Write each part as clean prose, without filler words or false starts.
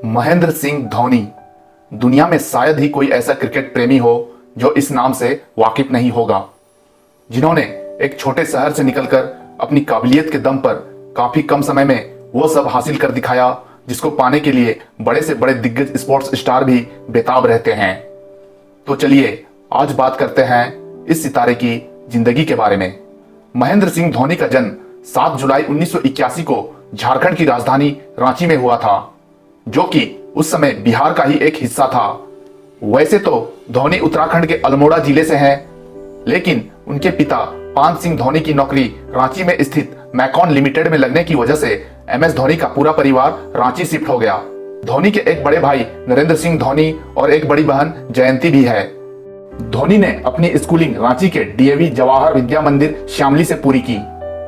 महेंद्र सिंह धोनी। दुनिया में शायद ही कोई ऐसा क्रिकेट प्रेमी हो जो इस नाम से वाकिफ नहीं होगा, जिन्होंने एक छोटे शहर से निकलकर अपनी काबिलियत के दम पर काफी कम समय में वो सब हासिल कर दिखाया जिसको पाने के लिए बड़े से बड़े दिग्गज स्पोर्ट्स स्टार भी बेताब रहते हैं। तो चलिए आज बात करते हैं इस सितारे की जिंदगी के बारे में। महेंद्र सिंह धोनी का जन्म 7 जुलाई 1981 को झारखंड की राजधानी रांची में हुआ था, जो कि उस समय बिहार का ही एक हिस्सा था। वैसे तो धोनी उत्तराखंड के अल्मोड़ा जिले से हैं, लेकिन उनके पिता पान सिंह धोनी की नौकरी रांची में स्थित मैकॉन लिमिटेड में लगने की वजह से MS धोनी का पूरा परिवार रांची शिफ्ट हो गया। धोनी के एक बड़े भाई नरेंद्र सिंह धोनी और एक बड़ी बहन जयंती भी है। धोनी ने अपनी स्कूलिंग रांची के DAV जवाहर विद्या मंदिर श्यामली से पूरी की।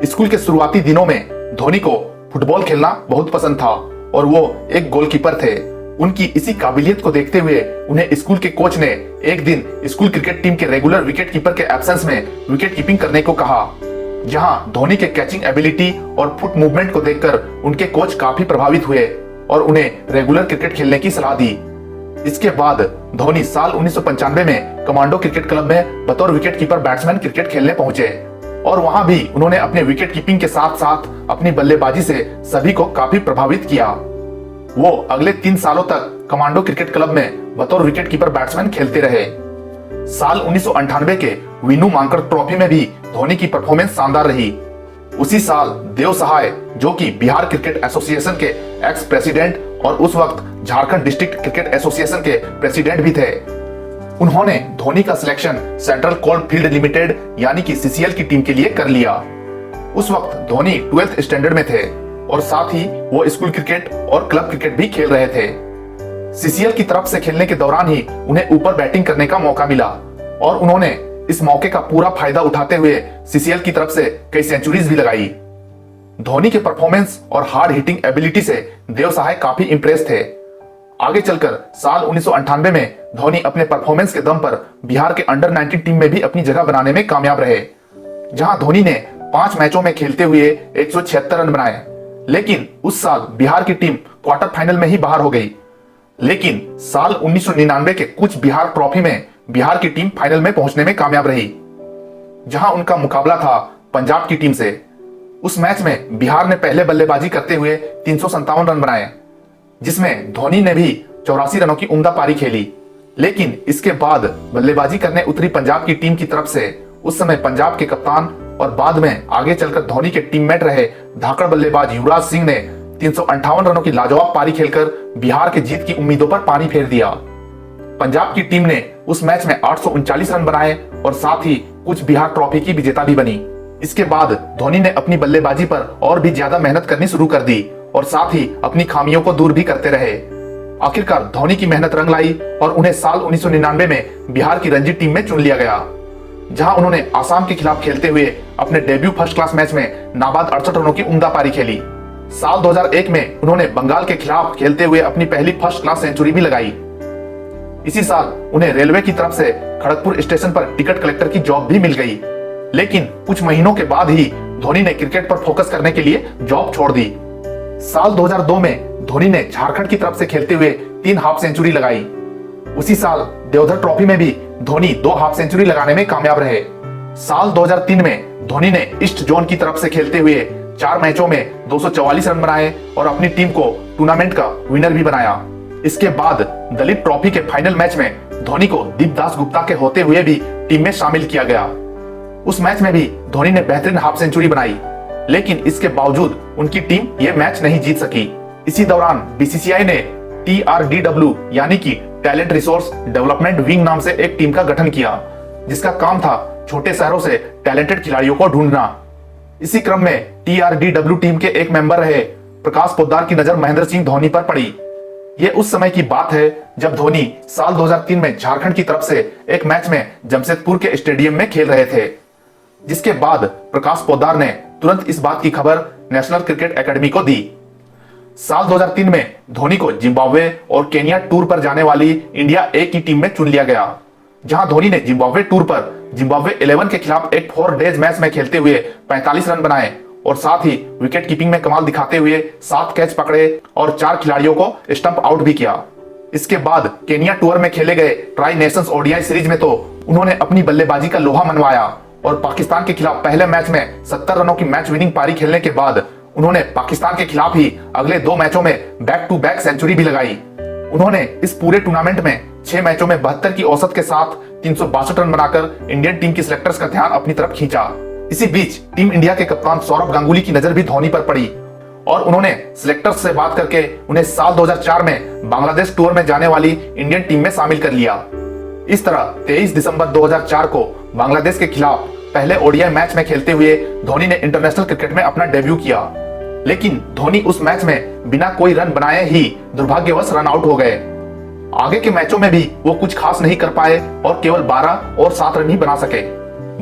स्कूल के शुरुआती दिनों में धोनी को फुटबॉल खेलना बहुत पसंद था और वो एक गोलकीपर थे। उनकी इसी काबिलियत को देखते हुए उन्हें स्कूल के कोच ने एक दिन स्कूल क्रिकेट टीम के रेगुलर विकेट कीपर के एब्सेंस में विकेट कीपिंग करने को कहा, जहां धोनी के कैचिंग एबिलिटी और फुट मूवमेंट को देखकर उनके कोच काफी प्रभावित हुए और उन्हें रेगुलर क्रिकेट खेलने की सलाह दी। इसके बाद धोनी साल 1995 में कमांडो क्रिकेट क्लब में बतौर विकेट कीपर बैट्समैन क्रिकेट खेलने पहुंचे और वहां भी उन्होंने अपने विकेट कीपिंग के साथ साथ अपनी बल्लेबाजी से सभी को काफी प्रभावित किया। वो अगले 3 सालों तक कमांडो क्रिकेट क्लब में बतौर विकेट कीपर बैट्समैन खेलते रहे। साल 1998 के वीनू मांकड़ ट्रॉफी में भी धोनी की परफॉर्मेंस शानदार रही। उसी साल देव सहाय, जो कि बिहार क्रिकेट एसोसिएशन के एक्स प्रेसिडेंट और उस वक्त झारखंड डिस्ट्रिक्ट क्रिकेट एसोसिएशन के प्रेसिडेंट भी थे, उन्होंने धोनी का selection central coal field limited यानी कि CCL की टीम के लिए कर लिया। उस वक्त धोनी 12th स्टैंडर्ड में थे और साथ ही वो स्कूल क्रिकेट और क्लब क्रिकेट भी खेल रहे थे। CCL की तरफ से खेलने के दौरान ही उन्हें ऊपर बैटिंग करने का मौका मिला और उन्होंने इस मौके का पूरा फायदा उठाते हुए CCL की तरफ से कई सेंचुरीज भी लगाई। धोनी के परफॉर्मेंस और हार्ड हिटिंग एबिलिटी से देव सहाय काफी इंप्रेस थे। आगे चलकर साल 1998 में धोनी अपने परफॉर्मेंस के दम पर बिहार के अंडर 19 टीम में भी अपनी जगह बनाने में कामयाब रहे, जहां धोनी ने 5 मैचों में खेलते हुए 176 रन बनाए। लेकिन उस साल बिहार की टीम क्वार्टर फाइनल में ही बाहर हो गई। लेकिन साल 1999 के कुछ बिहार ट्रॉफी में बिहार की टीम फाइनल में पहुंचने में कामयाब रही, जहां उनका मुकाबला था पंजाब की टीम से। उस मैच में बिहार ने पहले बल्लेबाजी करते हुए 357 रन बनाए, जिसमें धोनी ने भी 84 रनों की उम्दा पारी खेली। लेकिन इसके बाद बल्लेबाजी करने उतरी पंजाब की टीम की तरफ से उस समय पंजाब के कप्तान और बाद में आगे चलकर धोनी के टीममेट रहे धाकड़ बल्लेबाज युवराज सिंह ने 358 रनों की लाजवाब पारी खेलकर बिहार के जीत की उम्मीदों पर पानी फेर दिया। पंजाब की टीम ने उस मैच में 839 रन बनाए और साथ ही कुछ बिहार ट्रॉफी की विजेता भी बनी। इसके बाद धोनी ने अपनी बल्लेबाजी पर और भी ज्यादा मेहनत करनी शुरू कर दी और साथ ही अपनी खामियों को दूर भी करते रहे। आखिरकार धोनी की मेहनत रंग लाई और उन्हें साल 1999 में बिहार की रणजी टीम में चुन लिया गया, जहां उन्होंने आसाम के खिलाफ खेलते हुए अपने डेब्यू फर्स्ट क्लास मैच में नाबाद 68 रनों की उम्दा पारी खेली। साल 2001 में उन्होंने बंगाल के खिलाफ खेलते हुए अपनी पहली फर्स्ट क्लास सेंचुरी भी लगाई। इसी साल उन्हें रेलवे की तरफ से खड़गपुर स्टेशन पर टिकट कलेक्टर की जॉब भी मिल गई। लेकिन कुछ महीनों के बाद ही धोनी ने क्रिकेट पर फोकस करने के लिए जॉब छोड़ दी। साल 2002 में धोनी ने झारखंड की तरफ से खेलते हुए 3 हाफ सेंचुरी लगाई। उसी साल देवधर ट्रॉफी में भी धोनी 2 हाफ सेंचुरी लगाने में कामयाब रहे। साल 2003 में धोनी ने ईस्ट जोन की तरफ से खेलते हुए 4 मैचों में 244 रन बनाए और अपनी टीम को टूर्नामेंट का विनर भी बनाया। इसके बाद दलीप ट्रॉफी के फाइनल मैच में धोनी को दीपदास गुप्ता के होते हुए भी टीम में शामिल किया गया। उस मैच में भी धोनी ने बेहतरीन हाफ सेंचुरी बनाई, लेकिन इसके बावजूद उनकी टीम यह मैच नहीं जीत सकी। इसी दौरान BCCI ने TRDW यानी कि टैलेंट रिसोर्स डेवलपमेंट विंग नाम से एक टीम का गठन किया, जिसका काम था छोटे शहरों से टैलेंटेड खिलाड़ियों को ढूंढना। इसी क्रम में TRDW टीम के एक मेंबर रहे प्रकाश पोद्दार की नजर महेंद्र सिंह धोनी पर पड़ी। ये उस समय की बात है जब धोनी साल 2003 में झारखंड की तरफ से एक मैच में जमशेदपुर के स्टेडियम में खेल रहे थे, जिसके बाद प्रकाश पोद्दार ने तुरंत इस बात की खबर नेशनल क्रिकेट एकेडमी को दी। साल 2003 में धोनी को जिम्बाब्वे और केनिया टूर पर जाने वाली इंडिया A की टीम में चुन लिया गया, जहां धोनी ने जिम्बाब्वे टूर पर जिम्बाब्वे 11 के खिलाफ एक 4 डेज मैच में खेलते हुए 45 रन बनाए और साथ ही विकेट कीपिंग में कमाल दिखाते हुए 7 कैच पकड़े और 4 खिलाड़ियों को स्टंप आउट भी किया। इसके बाद केनिया टूर में खेले गए ट्राई नेशंस ओडीआई सीरीज में तो उन्होंने अपनी बल्लेबाजी का लोहा मनवाया और पाकिस्तान के खिलाफ पहले मैच में 70 रनों की मैच विनिंग पारी खेलने के बाद उन्होंने पाकिस्तान के खिलाफ ही अगले 2 मैचों में बैक टू बैक सेंचुरी भी लगाई। उन्होंने इस पूरे टूर्नामेंट में 6 मैचों में 72 की औसत के साथ 362 रन बनाकर इंडियन टीम की सिलेक्टर्स का ध्यान अपनी तरफ खींचा। इसी बीच टीम इंडिया के कप्तान सौरव गांगुली की नजर भी धोनी पर पड़ी और उन्होंने सिलेक्टर्स से बात करके उन्हें साल 2004 में बांग्लादेश टूर में जाने वाली इंडियन टीम में शामिल कर लिया। इस तरह 23 दिसंबर 2004 को बांग्लादेश के खिलाफ पहले ओडीआई मैच में खेलते हुए धोनी ने इंटरनेशनल क्रिकेट में अपना डेब्यू किया, लेकिन धोनी उस मैच में बिना कोई रन बनाए ही दुर्भाग्यवश रन आउट हो गए। आगे के मैचों में भी वो कुछ खास नहीं कर पाए और केवल 12 और 7 रन ही बना सके।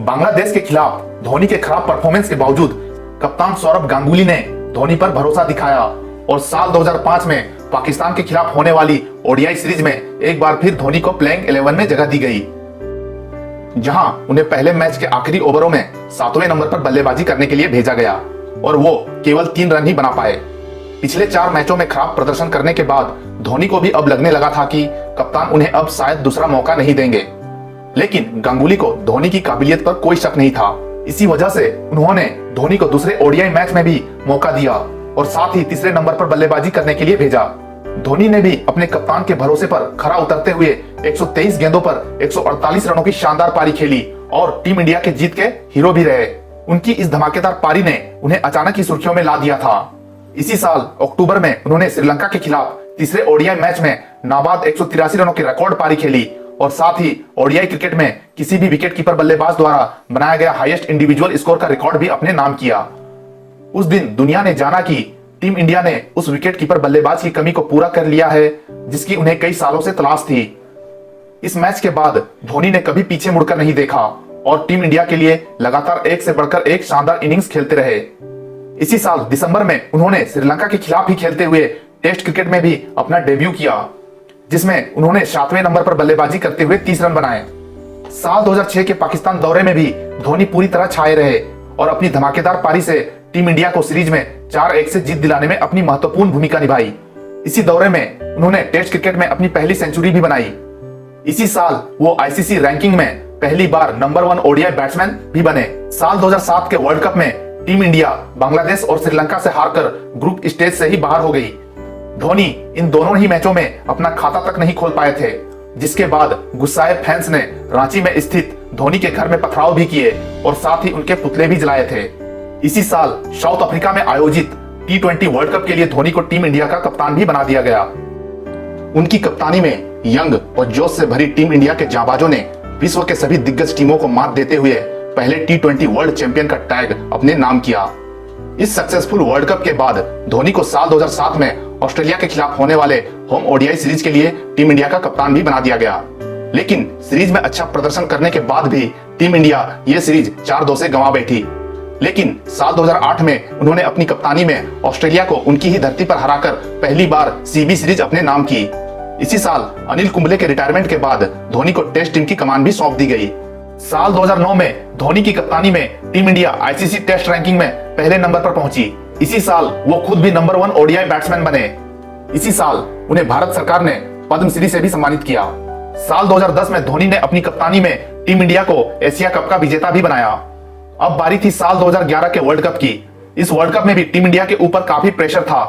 बांग्लादेश के खिलाफ धोनी के खराब परफॉर्मेंस के बावजूद कप्तान सौरव गांगुली ने धोनी पर भरोसा दिखाया और साल 2005 में पाकिस्तान के खिलाफ होने वाली ओडीआई सीरीज में एक बार फिर धोनी को प्लेइंग 11 में जगह दी गई, जहां उन्हें पहले मैच के आखिरी ओवरों में 7वें नंबर पर बल्लेबाजी करने के लिए भेजा गया और वो केवल 3 रन ही बना पाए। पिछले 4 मैचों में खराब प्रदर्शन करने के बाद धोनी को भी अब लगने लगा था कि कप्तान उन्हें अब शायद दूसरा मौका नहीं देंगे, लेकिन गांगुली को धोनी की काबिलियत पर कोई शक नहीं था। इसी वजह से उन्होंने धोनी को दूसरे ओडीआई मैच में भी मौका दिया और साथ ही तीसरे नंबर पर बल्लेबाजी करने के लिए भेजा। धोनी ने भी अपने कप्तान के भरोसे पर खरा उतरते हुए 123 गेंदों पर 148 रनों की शानदार पारी खेली और टीम इंडिया के जीत के हीरो भी रहे। उनकी इस धमाकेदार पारी ने उन्हें अचानक ही सुर्खियों में ला दिया था। इसी साल अक्टूबर में उन्होंने श्रीलंका के खिलाफ तीसरे ओडीआई मैच में नाबाद 183 रनों की रिकॉर्ड पारी खेली और साथ ही ओडीआई क्रिकेट में किसी भी विकेट कीपर बल्लेबाज द्वारा बनाया गया हाईएस्ट इंडिविजुअल स्कोर का रिकॉर्ड भी अपने नाम किया। उस दिन दुनिया ने जाना कि टीम इंडिया ने उस विकेट कीपर बल्लेबाज की कमी को पूरा कर लिया है जिसकी उन्हें कई सालों से तलाश थी। इस मैच के बाद धोनी ने कभी पीछे मुड़कर नहीं देखा और टीम इंडिया के लिए लगातार एक से बढ़कर एक शानदार इनिंग्स खेलते रहे। इसी साल दिसंबर में उन्होंने श्रीलंका के खिलाफ ही खेलते हुए टेस्ट क्रिकेट में भी अपना डेब्यू किया, जिसमें उन्होंने 7वें नंबर पर बल्लेबाजी करते हुए 30 रन बनाए। साल 2006 के पाकिस्तान दौरे में भी धोनी पूरी तरह छाए रहे और अपनी धमाकेदार पारी से टीम इंडिया को सीरीज में 4-1 से जीत दिलाने में अपनी महत्वपूर्ण भूमिका निभाई। इसी दौरे में उन्होंने टेस्ट क्रिकेट में अपनी पहली सेंचुरी भी बनाई। इसी साल वो आईसीसी रैंकिंग में पहली बार नंबर 1 ओडीआई बैट्समैन भी बने। साल 2007 के वर्ल्ड कप में टीम इंडिया बांग्लादेश और श्रीलंका से हारकर ग्रुप स्टेज से ही बाहर हो गई। धोनी इन दोनों ही मैचों में अपना खाता तक नहीं खोल पाए थे, जिसके बाद गुस्साए फैंस ने रांची में स्थित धोनी के घर में पथराव भी किए और साथ ही उनके पुतले भी जलाए थे। इसी साल साउथ अफ्रीका में आयोजित T20 वर्ल्ड कप के लिए धोनी को टीम इंडिया का कप्तान भी बना दिया गया। उनकी कप्तानी में यंग और जोश से भरी टीम इंडिया के जांबाजों ने विश्व के सभी दिग्गज टीमों को मात देते हुए पहले T20 वर्ल्ड चैंपियन का टैग अपने नाम किया। इस सक्सेसफुल वर्ल्ड कप के बाद धोनी को साल 2007 में ऑस्ट्रेलिया के खिलाफ होने वाले होम ओडीआई सीरीज के लिए टीम इंडिया का कप्तान भी बना दिया गया, लेकिन सीरीज में अच्छा प्रदर्शन करने के बाद भी टीम इंडिया ये सीरीज 4-2 से गंवा बैठी। लेकिन साल 2008 में उन्होंने अपनी कप्तानी में ऑस्ट्रेलिया को उनकी ही धरती पर हराकर पहली बार सीबी सीरीज अपने नाम की। इसी साल अनिल कुंबले के रिटायरमेंट के बाद धोनी को टेस्ट टीम की कमान भी सौंप दी गई। साल 2009 में धोनी की कप्तानी में team India ICC test ranking में पहले नंबर पर पहुंची। इसी साल वो खुद भी नंबर 1 ओडीआई बैट्समैन बने। इसी साल उन्हें भारत सरकार ने पद्मश्री से भी सम्मानित किया। साल 2010 में धोनी ने अपनी कप्तानी में टीम इंडिया को एशिया कप का विजेता भी बनाया। अब बारी थी साल 2011 के वर्ल्ड कप की। इस वर्ल्ड कप में भी टीम इंडिया के ऊपर काफी प्रेशर था,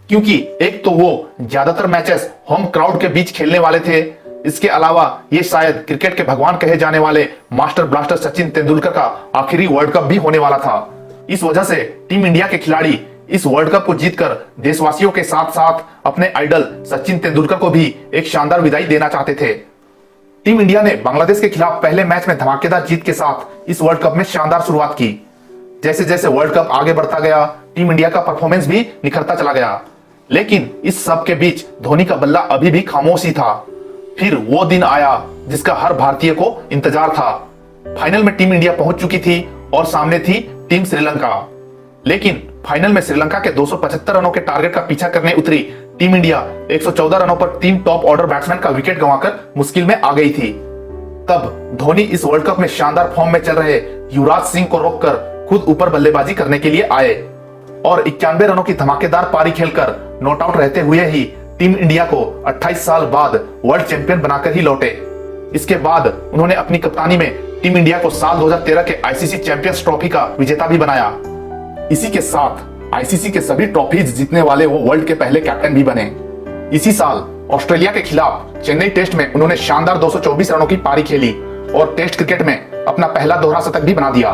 क्योंकि एक तो वो ज्यादातर मैचेस होम क्राउड के बीच खेलने वाले थे। इसके अलावा ये शायद क्रिकेट के भगवान कहे जाने वाले मास्टर ब्लास्टर सचिन तेंदुलकर का आखिरी वर्ल्ड कप भी होने वाला था। इस वजह से टीम इंडिया के खिलाड़ी इस वर्ल्ड कप को जीतकर देशवासियों के साथ साथ अपने आइडल सचिन तेंदुलकर को भी एक शानदार विदाई देना चाहते थे। टीम इंडिया ने बांग्लादेश के खिलाफ पहले मैच में धमाकेदार जीत के साथ इस वर्ल्ड कप में शानदार शुरुआत की। जैसे जैसे वर्ल्ड कप आगे बढ़ता गया, टीम इंडिया का परफॉर्मेंस भी निखरता चला गया, लेकिन इस सब के बीच धोनी का बल्ला अभी भी खामोश ही था। फिर वो दिन आया जिसका हर भारतीय को इंतजार था। फाइनल में टीम इंडिया पहुंच चुकी थी और सामने थी टीम श्रीलंका, लेकिन फाइनल में श्रीलंका के 275 रनों के टारगेट का पीछा करने उतरी टीम इंडिया 114 रनों पर 3 टॉप ऑर्डर बैट्समैन का विकेट गंवाकर मुश्किल में आ गई थी। तब धोनी इस वर्ल्ड कप में शानदार फॉर्म में चल रहे युवराज सिंह को रोककर खुद ऊपर बल्लेबाजी करने के लिए आए और 91 रनों की धमाकेदार पारी खेलकर नॉट आउट रहते हुए ही टीम इंडिया को 28 साल बाद वर्ल्ड चैंपियन बनाकर ही लौटे। इसके बाद उन्होंने अपनी कप्तानी में टीम इंडिया को साल 2013 के आईसीसी चैंपियंस ट्रॉफी का विजेता भी बनाया। इसी के साथ आईसीसी के सभी ट्रॉफीज जीतने वाले वो वर्ल्ड के पहले कैप्टन भी बने। इसी साल ऑस्ट्रेलिया के खिलाफ चेन्नई टेस्ट में उन्होंने शानदार 224 रनों की पारी खेली और टेस्ट क्रिकेट में अपना पहला दोहरा शतक भी बना दिया।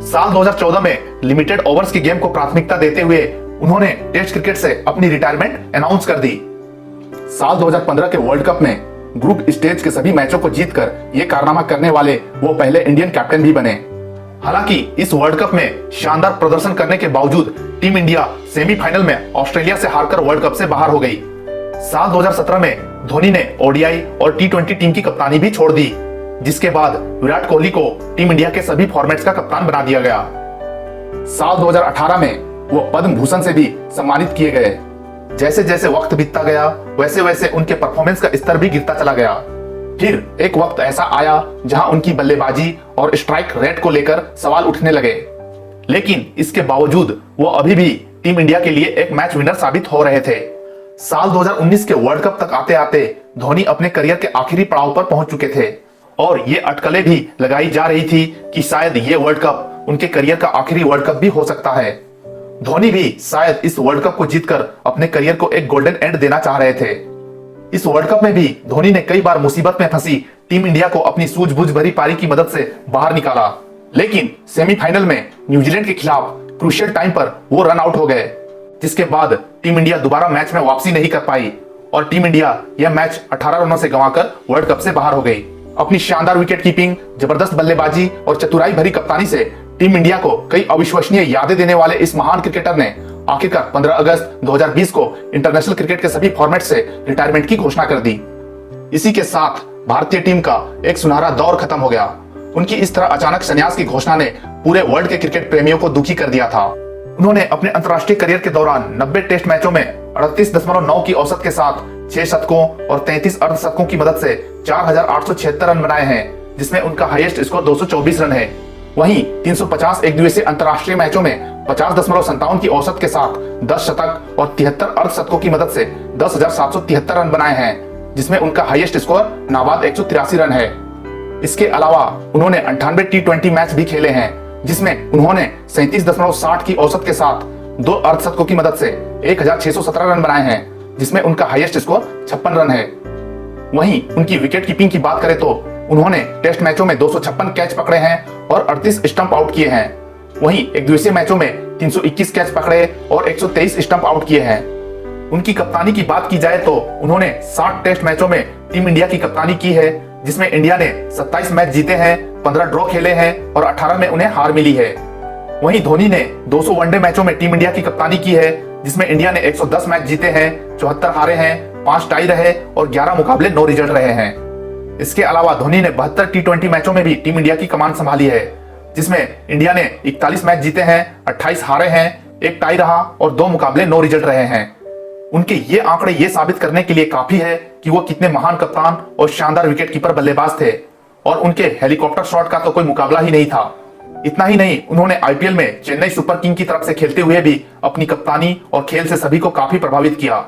साल 2014 में लिमिटेड ओवर्स की गेम को प्राथमिकता देते हुए उन्होंने टेस्ट क्रिकेट से अपनी रिटायरमेंट अनाउंस कर दी। साल 2015 के वर्ल्ड कप में ग्रुप स्टेज के सभी मैचों को जीतकर ये कारनामा करने वाले वो पहले इंडियन कैप्टन भी बने। हालांकि इस वर्ल्ड कप में शानदार प्रदर्शन करने के बावजूद टीम इंडिया सेमीफाइनल में ऑस्ट्रेलिया से हारकर वर्ल्ड कप से बाहर हो गई। साल 2017 में धोनी ने ओडीआई और टी20 टीम की कप्तानी भी छोड़ दी, जिसके बाद विराट कोहली को टीम इंडिया के सभी फॉर्मेट्स का कप्तान बना दिया गया। साल 2018 में वो पद्म भूषण से भी सम्मानित किए गए। जैसे जैसे वक्त बीतता गया वैसे वैसे उनके परफॉर्मेंस का स्तर भी गिरता चला गया। फिर एक वक्त ऐसा आया जहां उनकी बल्लेबाजी और स्ट्राइक रेट को लेकर सवाल उठने लगे, लेकिन इसके बावजूद वो अभी भी टीम इंडिया के लिए एक मैच विनर साबित हो रहे थे। साल 2019 के वर्ल्ड कप तक आते आते धोनी अपने करियर के आखिरी पड़ाव पर पहुंच चुके थे और ये अटकलें भी लगाई जा रही थी कि शायद ये वर्ल्ड कप उनके करियर का आखिरी वर्ल्ड कप भी हो सकता है। धोनी भी शायद इस वर्ल्ड कप को जीतकर अपने करियर को एक गोल्डन एंड देना चाह रहे थे। इस वर्ल्ड कप में भी धोनी ने कई बार मुसीबत में फंसी टीम इंडिया को अपनी सूझबूझ भरी पारी की मदद से बाहर निकाला, लेकिन सेमीफाइनल में न्यूजीलैंड के खिलाफ क्रूशियल टाइम पर वो रन आउट हो गए, जिसके बाद टीम इंडिया दोबारा मैच में वापसी नहीं कर पाई और टीम इंडिया यह मैच 18 रनों से गंवाकर वर्ल्ड कप से बाहर हो गई। अपनी शानदार विकेट कीपिंग, जबरदस्त बल्लेबाजी और चतुराई भरी कप्तानी से टीम इंडिया को कई अविश्वसनीय यादें देने वाले इस महान क्रिकेटर ने आखिरकार 15 अगस्त 2020 को इंटरनेशनल क्रिकेट के सभी फॉर्मेट से रिटायरमेंट की घोषणा कर दी। इसी के साथ भारतीय टीम का एक सुनहरा दौर खत्म हो गया। उनकी इस तरह अचानक संन्यास की घोषणा ने पूरे वर्ल्ड के क्रिकेट प्रेमियों को दुखी कर दिया था। उन्होंने अपने अंतर्राष्ट्रीय करियर के दौरान 90 टेस्ट मैचों में 38.9 की औसत के साथ 6 शतकों और 33 अर्धशतकों की मदद से 4,876 रन बनाए हैं, जिसमें उनका हाईएस्ट स्कोर 224 रन है। वहीं 350 एक दिवसीय अंतर्राष्ट्रीय मैचों में 50.57 की औसत के साथ 10 शतक और 73 अर्धशतकों की मदद से 10,773 रन बनाए हैं, जिसमें उनका हाईएस्ट स्कोर नाबाद 183 रन है। इसके अलावा उन्होंने 98 टी20 मैच भी खेले हैं, जिसमें उन्होंने 37.60 की औसत के साथ 2 अर्धशतकों की मदद से 1,617 रन बनाए हैं, जिसमें उनका हाईएस्ट स्कोर 56 रन है। वहीं उनकी विकेट कीपिंग की बात करें तो उन्होंने टेस्ट मैचों में 256 कैच पकड़े हैं और 38 स्टंप आउट किए हैं। वहीं एक दिवसीय मैचों में 321 कैच पकड़े और 123 स्टंप आउट किए हैं। उनकी कप्तानी की बात की जाए तो उन्होंने 60 टेस्ट मैचों में टीम इंडिया की कप्तानी की है, जिसमें इंडिया ने 27 मैच जीते हैं, 15 ड्रॉ खेले हैं और 18 में उन्हें हार मिली है। वहीं धोनी ने 200 वनडे मैचों में टीम इंडिया की कप्तानी की है, जिसमें इंडिया ने 110 मैच जीते हैं, 74 हारे हैं, 5 टाई रहे और 11 मुकाबले नो रिजल्ट रहे हैं। इसके अलावा धोनी ने 72 टी20 मैचों में भी टीम इंडिया की कमान संभाली है, जिसमें इंडिया ने 41 मैच जीते हैं, 28 हारे हैं, 1 टाई रहा और 2 मुकाबले नो रिजल्ट रहे हैं। उनके ये आंकड़े ये साबित करने के लिए काफी है कि वो कितने महान कप्तान और शानदार विकेट कीपर बल्लेबाज थे और उनके हेलीकॉप्टर शॉट का तो कोई मुकाबला ही नहीं था। इतना ही नहीं, उन्होंने आईपीएल में चेन्नई सुपर किंग की तरफ से खेलते हुए भी अपनी कप्तानी और खेल से सभी को काफी प्रभावित किया।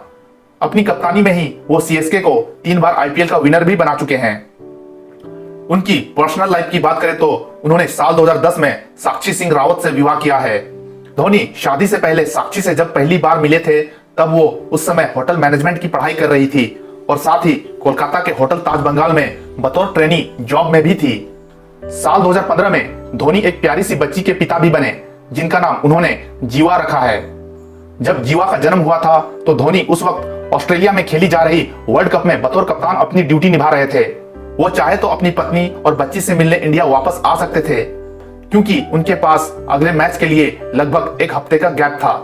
अपनी कप्तानी में ही वो सीएसके को 3 बार आईपीएल का विनर भी बना चुके हैं। उनकी पर्सनल लाइफ की बात करें तो उन्होंने साल 2010 में साक्षी सिंह रावत से विवाह किया है। धोनी शादी से पहले साक्षी से जब पहली बार मिले थे तब वो उस समय होटल मैनेजमेंट की पढ़ाई कर रही थी और साथ ही कोलकाता के होटल ताज बंगाल में बतौर ट्रेनी जॉब में भी थी। साल 2015 में धोनी एक प्यारी सी बच्ची के पिता भी बने, जिनका नाम उन्होंने जीवा रखा है। जब जीवा का जन्म हुआ था तो धोनी उस वक्त ऑस्ट्रेलिया में खेली जा रही वर्ल्ड कप में बतौर कप्तान अपनी ड्यूटी निभा रहे थे। वो चाहे तो अपनी पत्नी और बच्ची से मिलने इंडिया वापस आ सकते थे, क्योंकि उनके पास अगले मैच के लिए लगभग 1 हफ्ते का गैप था,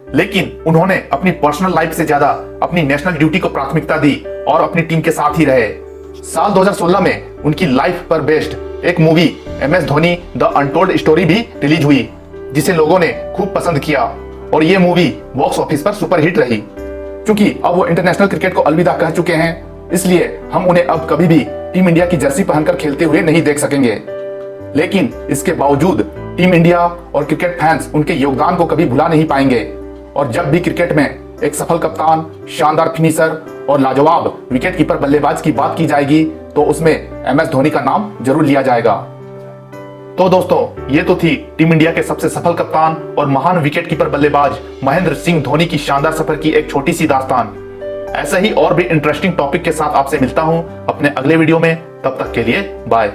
लेकिन उन्होंने अपनी पर्सनल लाइफ से ज्यादा अपनी नेशनल ड्यूटी को प्राथमिकता दी और अपनी टीम के साथ ही रहे। साल 2016 में उनकी लाइफ पर बेस्ड एक movie MS Dhoni the untold story भी रिलीज हुई, जिसे लोगों ने खूब पसंद किया और ये मूवी बॉक्स ऑफिस पर सुपरहिट रही। क्योंकि अब वो इंटरनेशनल क्रिकेट को अलविदा कह चुके हैं, इसलिए हम उन्हें अब कभी भी टीम इंडिया की जर्सी पहनकर खेलते हुए नहीं देख सकेंगे। लेकिन इसके बावजूद टीम इंडिया और क्रिकेट फैंस उनके योगदान को कभी भुला नहीं पाएंगे। और जब भी क्रिकेट में एक सफल कप्तान, शानदार फिनिशर और लाजवाब विकेटकीपर बल्लेबाज की बात की जाएगी तो उसमें MS धोनी का नाम जरूर लिया जाएगा। तो दोस्तों, ये तो थी टीम इंडिया के सबसे सफल कप्तान और महान विकेटकीपर बल्लेबाज महेंद्र सिंह धोनी की शानदार सफर की एक छोटी सी दास्तान। ऐसे ही और भी इंटरेस्टिंग टॉपिक के साथ आपसे मिलता हूं अपने अगले वीडियो में। तब तक के लिए बाय।